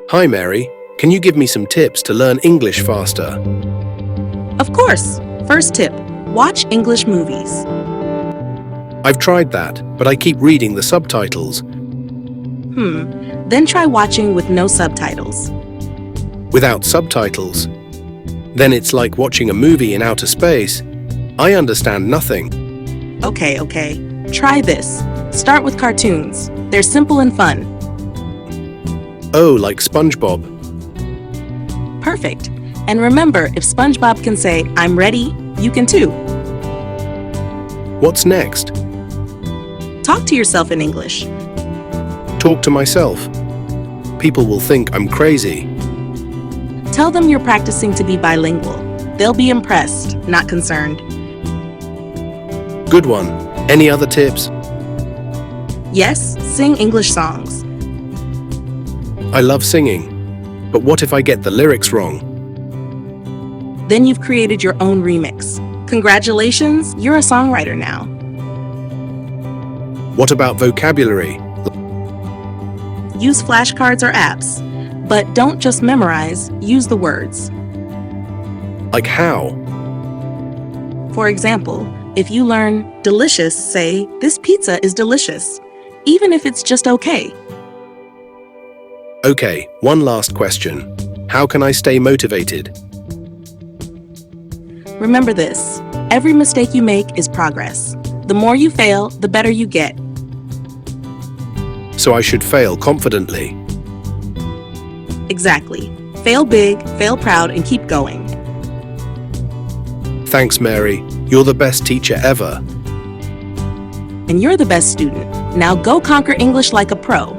Hi Mary, can you give me some tips to learn English faster? Of course. First tip, watch English movies. I've tried that, but I keep reading the subtitles. Then try watching with no subtitles. Without subtitles, then it's like watching a movie in outer space. I understand nothing. Okay. Try this. Start with cartoons. They're simple and fun. Oh, like SpongeBob. Perfect. And remember, if SpongeBob can say, "I'm ready," you can too. What's next? Talk to yourself in English. Talk to myself. People will think I'm crazy. Tell them you're practicing to be bilingual. They'll be impressed, not concerned. Good one. Any other tips? Yes, sing English songs. I love singing. But what if I get the lyrics wrong? Then you've created your own remix. Congratulations, you're a songwriter now. What about vocabulary? Use flashcards or apps. But don't just memorize, use the words. Like how? For example, if you learn delicious, say, "This pizza is delicious," even if it's just okay. Okay, one last question. How can I stay motivated? Remember this, every mistake you make is progress. The more you fail, the better you get. So I should fail confidently. Exactly. Fail big, fail proud, and keep going. Thanks, Mary. You're the best teacher ever. And you're the best student. Now go conquer English like a pro.